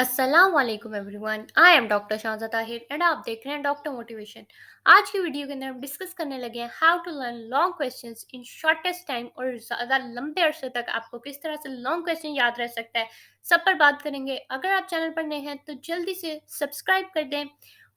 अस्सलाम वालेकुम everyone. I am doctor Shahza Tahir and आप देख रहे हैं डॉक्टर मोटिवेशन। आज की वीडियो के अंदर हम डिस्कस करने लगे हैं how to learn long questions in shortest time और ज़्यादा लंबे अरसे तक आपको किस तरह से लॉन्ग क्वेश्चन याद रह सकता है, सब पर बात करेंगे। अगर आप चैनल पर नए हैं तो जल्दी से सब्सक्राइब कर दें।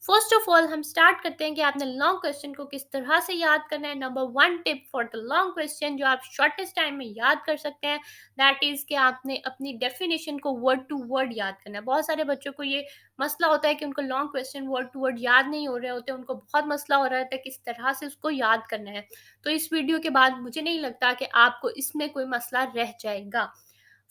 फर्स्ट ऑफ ऑल हम स्टार्ट करते हैं कि आपने लॉन्ग क्वेश्चन को किस तरह से याद करना है। Number one tip for the long question जो आप शॉर्टेस्ट टाइम में याद कर सकते हैं, दैट इज़ कि आपने अपनी डेफिनेशन को वर्ड टू वर्ड याद करना है। बहुत सारे बच्चों को ये मसला होता है कि उनको long question word to word याद नहीं हो रहे होते, उनको बहुत मसला हो रहा होता है किस तरह से उसको याद करना है। तो इस वीडियो के बाद मुझे नहीं लगता कि आपको इसमें कोई मसला रह जाएगा।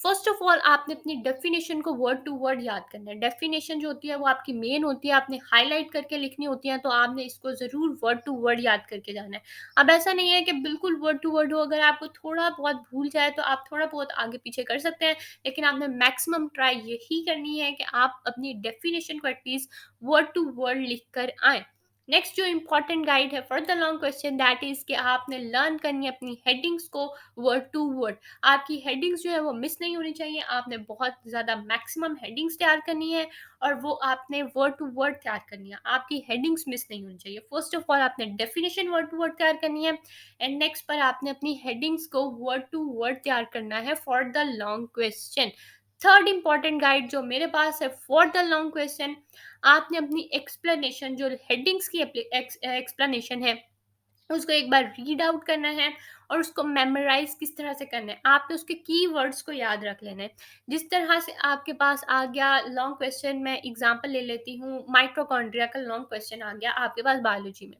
फर्स्ट ऑफ ऑल आपने अपनी डेफिनेशन को वर्ड टू वर्ड याद करना है। डेफिनेशन जो होती है वो आपकी मेन होती है, आपने हाईलाइट करके लिखनी होती है, तो आपने इसको ज़रूर वर्ड टू वर्ड याद करके जाना है। अब ऐसा नहीं है कि बिल्कुल वर्ड टू वर्ड हो, अगर आपको थोड़ा बहुत भूल जाए तो आप थोड़ा बहुत आगे पीछे कर सकते हैं, लेकिन आपने मैक्सिमम ट्राई यही करनी है कि आप अपनी डेफिनेशन को एटलीस्ट वर्ड टू वर्ड लिख कर आए। नेक्स्ट जो इंपॉर्टेंट गाइड है for the long question that is कि आपने लर्न करनी है अपनी हेडिंग्स को वर्ड टू वर्ड। आपकी हेडिंग्स जो है वो मिस नहीं होनी चाहिए, आपने बहुत ज़्यादा मैक्सिमम हेडिंग्स तैयार करनी है और वो आपने वर्ड टू वर्ड तैयार करनी है, आपकी हेडिंग्स मिस नहीं होनी चाहिए। फर्स्ट ऑफ ऑल आपने डेफिनेशन वर्ड टू वर्ड तैयार करनी है एंड नेक्स्ट पर आपने अपनी हेडिंग्स को वर्ड टू वर्ड तैयार करना है for the long question. Third important guide जो मेरे पास है फॉर द लॉन्ग क्वेश्चन, आपने अपनी एक्सप्लेनेशन जो हेडिंग्स की एक्सप्लेनेशन है उसको एक बार रीड आउट करना है और उसको मेमोराइज किस तरह से करना है, आपने उसके कीवर्ड्स को याद रख लेना है। जिस तरह से आपके पास आ गया लॉन्ग क्वेश्चन, मैं एग्जांपल ले लेती हूँ, माइटोकॉन्ड्रिया का लॉन्ग क्वेश्चन आ गया आपके पास बायोलॉजी में।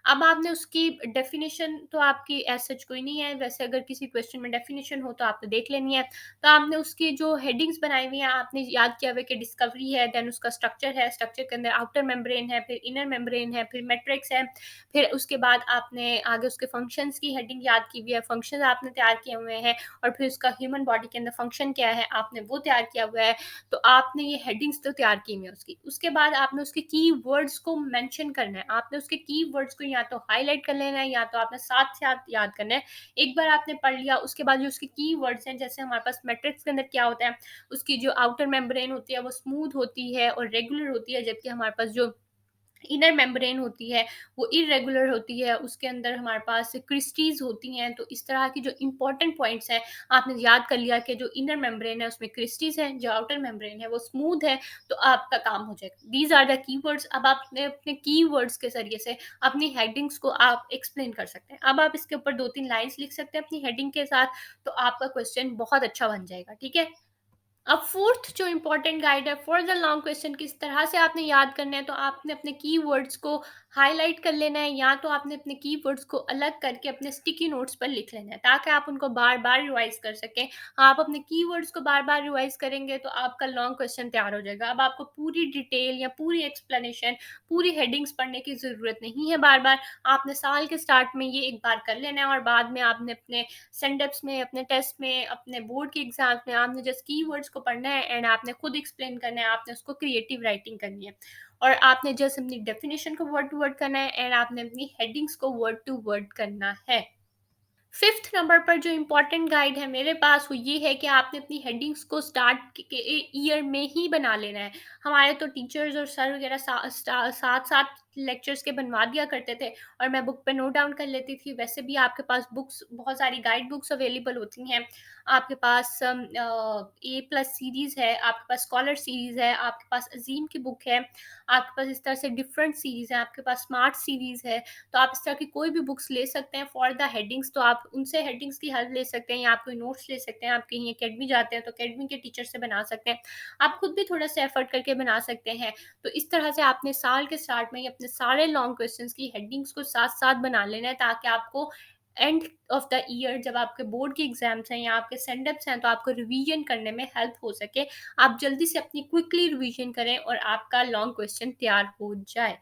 अब आपने उसकी डेफिनेशन तो आपकी एज सच कोई नहीं है, वैसे अगर किसी क्वेश्चन में डेफिनेशन हो तो आपने देख लेनी है। तो आपने उसकी जो हेडिंग्स बनाई हुई हैं आपने याद किया हुआ है कि डिस्कवरी है, देन उसका स्ट्रक्चर है, स्ट्रक्चर के अंदर आउटर मेम्ब्रेन है, फिर इनर मेम्ब्रेन है, फिर मैट्रिक्स है, फिर उसके बाद आपने आगे उसके फंक्शंस की हेडिंग याद की हुई है, फंक्शंस आपने तैयार किए हुए हैं, और फिर उसका ह्यूमन बॉडी के अंदर फंक्शन क्या है आपने वो तैयार किया हुआ है। तो आपने ये हेडिंग्स तो तैयार की हुई है उसकी, उसके बाद आपने उसके की वर्ड्स को मेंशन करना है, आपने उसके की वर्ड्स को या तो हाईलाइट कर लेना है या तो आपने साथ साथ याद करना है। एक बार आपने पढ़ लिया उसके बाद जो उसके की वर्ड्स हैं, जैसे हमारे पास मैट्रिक्स के अंदर क्या होता है, उसकी जो आउटर मेम्ब्रेन होती है वो स्मूथ होती है और रेगुलर होती है, जबकि हमारे पास जो इनर मेम्ब्रेन होती है वो इर्रेगुलर होती है, उसके अंदर हमारे पास क्रिस्टीज होती हैं। तो इस तरह की जो इंपॉर्टेंट पॉइंट्स हैं आपने याद कर लिया कि जो इनर मेम्ब्रेन है उसमें क्रिस्टीज हैं, जो आउटर मेम्ब्रेन है वो स्मूथ है, तो आपका काम हो जाएगा। These are the keywords. अब आपने अपने कीवर्ड्स के जरिए से अपनी हेडिंग्स को आप एक्सप्लेन कर सकते हैं। अब आप इसके ऊपर दो तीन लाइंस लिख सकते हैं अपनी हेडिंग के साथ, तो आपका क्वेश्चन बहुत अच्छा बन जाएगा। ठीक है। अब फोर्थ जो इंपॉर्टेंट गाइड है फॉर द लॉन्ग क्वेश्चन, किस तरह से आपने याद करना है, तो आपने अपने कीवर्ड्स को हाईलाइट कर लेना है या तो आपने अपने कीवर्ड्स को अलग करके अपने स्टिकी नोट्स पर लिख लेना है ताकि आप उनको बार बार रिवाइज कर सकें। आप अपने कीवर्ड्स को बार बार रिवाइज करेंगे तो आपका लॉन्ग क्वेश्चन तैयार हो जाएगा। अब आपको पूरी डिटेल या पूरी एक्सप्लेनेशन, पूरी हेडिंग्स पढ़ने की ज़रूरत नहीं है बार बार। आपने साल के स्टार्ट में ये एक बार कर लेना है और बाद में आपने अपने सेंडप्स में, अपने टेस्ट में, अपने बोर्ड के एग्जाम्स में आपने जस्ट कीवर्ड्स को पढ़ना है एंड आपने खुद एक्सप्लेन करना है, आपने उसको क्रिएटिव राइटिंग करनी है और आपने जस्ट अपनी डेफिनेशन को वर्ड टू वर्ड करना है एंड आपने अपनी हेडिंग्स को वर्ड टू वर्ड करना है। फिफ्थ नंबर पर जो इम्पोर्टेंट गाइड है मेरे पास वो ये है कि आपने अपनी हेडिंग्स को स्टार्ट के ईयर में ही बना लेना है। हमारे तो टीचर्स और सर वगैरह साथ साथ लेक्चर्स के बनवा दिया करते थे और मैं बुक पे नोट डाउन कर लेती थी। वैसे भी आपके पास बुक्स, बहुत सारी गाइड बुक्स अवेलेबल होती हैं। आपके पास ए प्लस सीरीज़ है, आपके पास स्कॉलर सीरीज़ है, आपके पास अजीम की बुक है, आपके पास इस तरह से डिफरेंट सीरीज़ है, आपके पास स्मार्ट सीरीज़ है। तो आप इस तरह की कोई भी बुक्स ले सकते हैं फॉर द हेडिंग्स। तो आप उनसे हेडिंग्स की हेल्प ले सकते हैं या आप कोई नोट्स ले सकते हैं। आप कहीं अकेडमी जाते हैं तो अकेडमी के टीचर से बना सकते हैं। आप खुद भी थोड़ा सा एफर्ट करके बना सकते हैं। तो इस तरह से आपने साल के स्टार्ट में ही अपने सारे लॉन्ग क्वेश्चंस की हेडिंग्स को साथ साथ बना लेना है ताकि आपको एंड ऑफ द ईयर जब आपके बोर्ड के एग्जाम्स हैं या आपके सेंडप्स हैं तो आपको रिवीजन करने में हेल्प हो सके। आप जल्दी से अपनी क्विकली रिवीजन करें और आपका लॉन्ग क्वेश्चन तैयार हो जाए।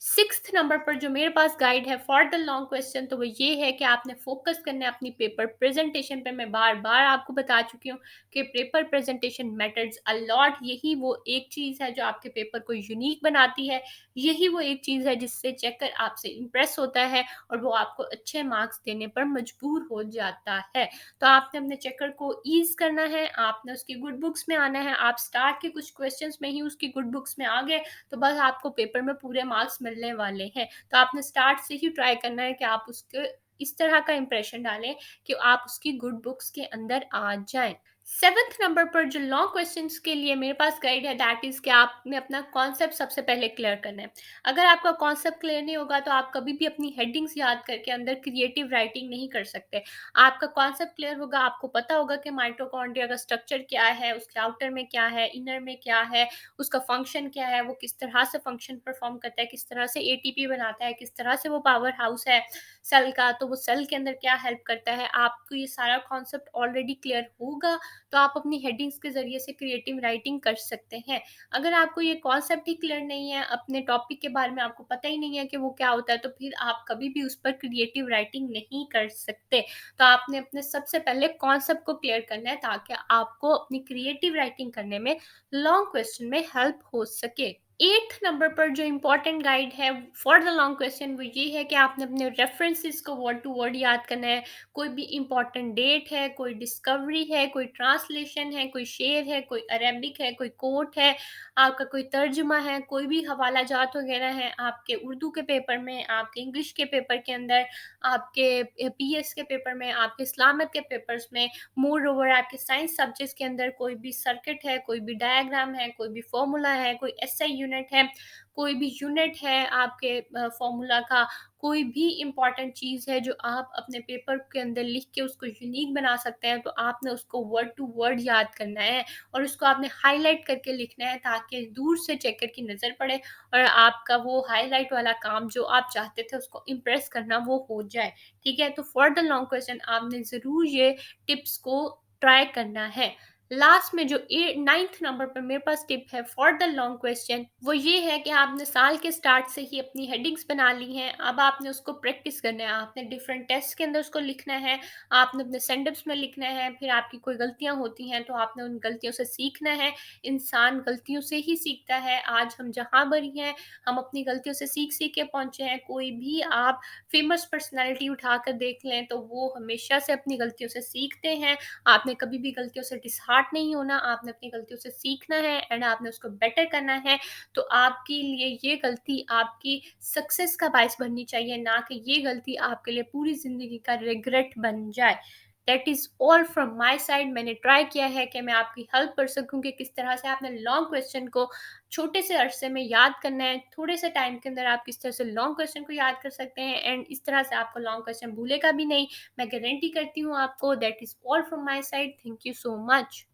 सिक्स्थ नंबर पर जो मेरे पास गाइड है फॉर द लॉन्ग क्वेश्चन, तो वो ये है कि आपने फोकस करना है अपनी पेपर प्रेजेंटेशन पे। मैं बार बार आपको बता चुकी हूँ कि paper presentation matters a lot. यही वो एक चीज़ है जो आपके पेपर को यूनिक बनाती है। यही वो एक चीज़ है जिससे चेकर आपसे इम्प्रेस होता है और वो आपको अच्छे मार्क्स देने पर मजबूर हो जाता है। तो आपने अपने चेकर को ईज करना है, आपने उसकी गुड बुक्स में आना है। आप स्टार्ट के कुछ क्वेश्चंस में ही उसकी गुड बुक्स में आ गए तो बस आपको पेपर में पूरे मार्क्स मिलने वाले हैं। तो आपने स्टार्ट से ही ट्राई करना है कि आप उसके इस तरह का इंप्रेशन डालें कि आप उसकी गुड बुक्स के अंदर आ जाएं। सेवन्थ नंबर पर जो लॉन्ग क्वेश्चंस के लिए मेरे पास गाइड है दैट इज कि आपने अपना कॉन्सेप्ट सबसे पहले क्लियर करना है। अगर आपका कॉन्सेप्ट क्लियर नहीं होगा तो आप कभी भी अपनी हेडिंग्स याद करके अंदर क्रिएटिव राइटिंग नहीं कर सकते। आपका कॉन्सेप्ट क्लियर होगा, आपको पता होगा कि माइटोकॉन्ड्रिया का स्ट्रक्चर क्या है, उसके आउटर में क्या है, इनर में क्या है, उसका फंक्शन क्या है, वो किस तरह से फंक्शन परफॉर्म करता है, किस तरह से एटीपी बनाता है, किस तरह से वो पावर हाउस है सेल का, तो वो सेल के अंदर क्या हेल्प करता है। आपको ये सारा कॉन्सेप्ट ऑलरेडी क्लियर होगा तो आप अपनी हेडिंग्स के जरिए से क्रिएटिव राइटिंग कर सकते हैं। अगर आपको ये कॉन्सेप्ट ही क्लियर नहीं है, अपने टॉपिक के बारे में आपको पता ही नहीं है कि वो क्या होता है, तो फिर आप कभी भी उस पर क्रिएटिव राइटिंग नहीं कर सकते। तो आपने अपने सबसे पहले कॉन्सेप्ट को क्लियर करना है ताकि आपको अपनी क्रिएटिव राइटिंग करने में लॉन्ग क्वेश्चन में हेल्प हो सके। एट्थ नंबर पर जो इम्पोर्टेंट गाइड है फॉर द लॉन्ग क्वेश्चन वो ये है कि आपने अपने रेफरेंसेस को वर्ड टू वर्ड याद करना है। कोई भी इम्पोर्टेंट डेट है, कोई डिस्कवरी है, कोई ट्रांसलेशन है, कोई शेर है, कोई अरेबिक है, कोई कोट है, आपका कोई तर्जुमा है, कोई भी हवाला जात वगैरह है आपके उर्दू के पेपर में, आपके इंग्लिश के पेपर के अंदर, आपके पीएस के पेपर में, आपके इस्लामिक के पेपर्स में, मोर ओवर आपके साइंस सब्जेक्ट्स के अंदर कोई भी सर्किट है, कोई भी डायग्राम है, कोई भी फॉर्मूला है, कोई एसआई यूनिट है, कोई भी यूनिट है आपके फॉर्मूला का, कोई भी इम्पॉर्टेंट चीज़ है जो आप अपने पेपर के अंदर लिख के उसको यूनिक बना सकते हैं, तो आपने उसको वर्ड टू वर्ड याद करना है और उसको आपने हाईलाइट करके लिखना है ताकि दूर से चेकर की नज़र पड़े और आपका वो हाईलाइट वाला काम जो आप चाहते थे उसको इम्प्रेस करना वो हो जाए। ठीक है, तो फॉर द लॉन्ग क्वेश्चन आपने ज़रूर ये टिप्स को ट्राई करना है। लास्ट में जो नाइन्थ नंबर पर मेरे पास टिप है फॉर द लॉन्ग क्वेश्चन वो ये है कि आपने साल के स्टार्ट से ही अपनी हेडिंग्स बना ली हैं। अब आपने उसको प्रैक्टिस करना है, आपने डिफरेंट टेस्ट के अंदर उसको लिखना है, आपने अपने सेंडप्स में लिखना है। फिर आपकी कोई गलतियां होती हैं तो आपने उन गलतियों से सीखना है। इंसान गलतियों से ही सीखता है। आज हम जहाँ बरी हैं हम अपनी गलतियों से सीख सीख के पहुंचे हैं। कोई भी आप फेमस पर्सनैलिटी उठाकर देख लें तो वो हमेशा से अपनी गलतियों से सीखते हैं। आपने कभी भी गलतियों से डिसहार्ट नहीं होना, आपने अपनी गलतियों से सीखना है एंड आपने उसको बेटर करना है। तो आपके लिए ये गलती आपकी सक्सेस का बायस बननी चाहिए, ना कि ये गलती आपके लिए पूरी ज़िंदगी का रिग्रेट बन जाए। That is all from my side. मैंने ट्राई किया है कि मैं आपकी हेल्प कर सकूँ कि किस तरह से आपने लॉन्ग क्वेश्चन को छोटे से अरसे में याद करना है। थोड़े से टाइम के अंदर आप किस तरह से लॉन्ग क्वेश्चन को याद कर सकते हैं एंड इस तरह से आपको लॉन्ग क्वेश्चन भूलेगा भी नहीं। मैं गारंटी करती हूँ आपको। That is all from my side. Thank you so much.